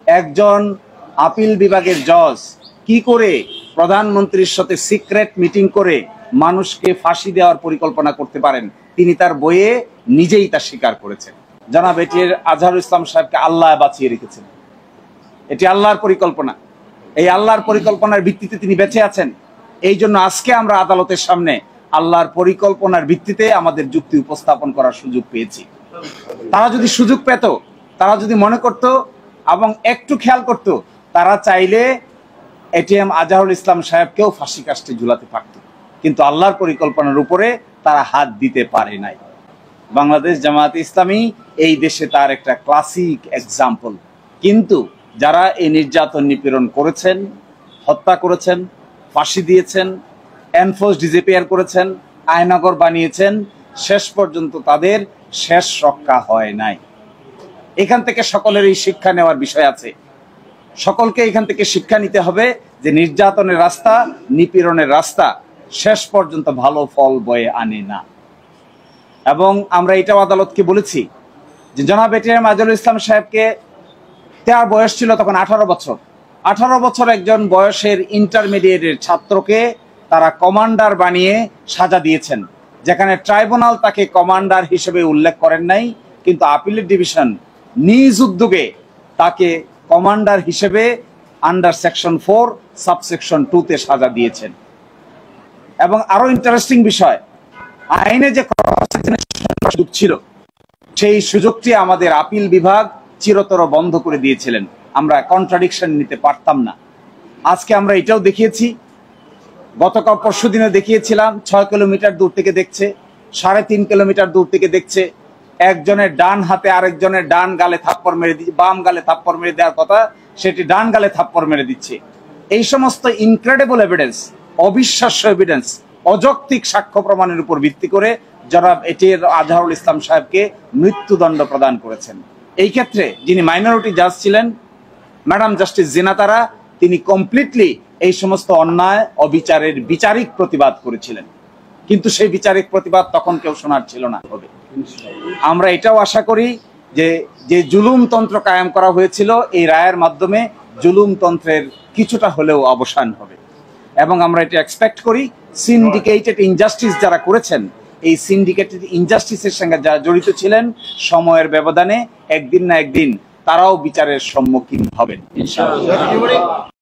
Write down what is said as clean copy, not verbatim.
একজন আপিল বিভাগের জজ কি করে প্রধানমন্ত্রীর সাথে সিক্রেট মিটিং করে মানুষকে ফাঁসি দেওয়ার পরিকল্পনা করতে পারেন, তিনি তার বইয়ে নিজেই তা স্বীকার করেছেন। জনাব এটির আজহারুল ইসলাম সাহেবকে আল্লাহ বাঁচিয়ে রেখেছেন। এটি আল্লাহর পরিকল্পনা। এই আল্লাহর পরিকল্পনার ভিত্তিতে তিনি বেঁচে আছেন। এই জন্য আজকে আমরা আদালতের সামনে আল্লাহর পরিকল্পনার ভিত্তিতে আমাদের যুক্তি উপস্থাপন করার সুযোগ পেয়েছি। তারা যদি সুযোগ পেত, তারা যদি মনে করত এবং একটু খেয়াল করত, তারা চাইলে এটিএম আজহারুল ইসলাম সাহেবকেও ফাঁসি কাস্টে ঝুলাতে পারত, কিন্তু আল্লাহর পরিকল্পনার উপরে তারা হাত দিতে পারে নাই। বাংলাদেশ জামায়াতে ইসলামী এই দেশে তার একটা ক্লাসিক এক্সাম্পল। কিন্তু যারা এই নির্যাতন নিপীড়ন করেছেন, হত্যা করেছেন, ফাঁসি দিয়েছেন, এনফোর্স ডিসঅ্যাপিয়ার করেছেন, আয়নাগর বানিয়েছেন, শেষ পর্যন্ত তাদের শেষ রক্ষা হয় নাই। এখান থেকে সকলের এই শিক্ষা নেওয়ার বিষয় আছে। সকলকে এখান থেকে শিক্ষা নিতে হবে যে নির্যাতনের রাস্তা, নিপীড়নের রাস্তা শেষ পর্যন্ত ভালো ফল বয়ে আনে না। এবং আমরা এটাও আদালতকে বলেছি যে জনাব এটিএম আজহারুল ইসলাম সাহেবকে, তার বয়স ছিল তখন 18 বছর। 18 বছর একজন বয়সের ইন্টারমিডিয়েটের ছাত্রকে তারা কমান্ডার বানিয়ে সাজা দিয়েছেন, যেখানে ট্রাইব্যুনাল তাকে কমান্ডার হিসেবে উল্লেখ করেন নাই, কিন্তু আপিলের ডিভিশন নিজ উদ্যোগে তাকে কমান্ডার হিসেবে আন্ডার সেকশন 4 সাবসেকশন 2-তে সাজা দিয়েছেন। এবং আরো ইন্টারেস্টিং বিষয়, আইনে যে সুযোগ ছিল, সেই সুযোগটি আমাদের আপিল বিভাগ চিরতর বন্ধ করে দিয়েছিলেন। আমরা কন্ট্রাডিকশন নিতে পারতাম না। আজকে আমরা এটাও দেখিয়েছি, গতকাল পরশু দিনে দেখিয়েছিলাম 6 কিলোমিটার দূর থেকে দেখছে, 3.5 কিলোমিটার দূর থেকে দেখছে। একজনের ডান হাতে আরেকজনের ডান গালে থাপ্পড় মেরে দিচ্ছে, বাম গালে থাপ্পড় মেরে দেওয়ার কথা সেটি ডান গালে থাপ্পড় মেরে দিচ্ছে। এই সমস্ত ইনক্রেডিবল এভিডেন্স, অবিশ্বাস্য এভিডেন্স, অযৌক্তিক সাক্ষ্য প্রমাণের উপর ভিত্তি করে জনাব এটিএম আজহারুল ইসলাম সাহেবকে মৃত্যুদণ্ড প্রদান করেছেন। এই ক্ষেত্রে যিনি মাইনরিটি জাজ ছিলেন, ম্যাডাম জাস্টিস জিনাতারা, তিনি কমপ্লিটলি এই সমস্ত অন্যায় অবিচারের বিচারিক প্রতিবাদ করেছিলেন। কিন্তু সেই বিচারিক প্রতিবাদ তখন কেউ শোনার ছিল না। হবে আমরা এটাও আশা করি যে যে জুলুমতন্ত্র কায়েম করা হয়েছিল, এই রায়ের মাধ্যমে জুলুমতন্ত্রের কিছুটা হলেও অবসান হবে। এবং আমরা এটা এক্সপেক্ট করি সিন্ডিকেটেড ইনজাস্টিস যারা করেছেন, এই সিন্ডিকেটেড ইনজাস্টিসের সঙ্গে যারা জড়িত ছিলেন, সময়ের ব্যবধানে একদিন না একদিন তারাও বিচারের সম্মুখীন হবেন ইনশাআল্লাহ।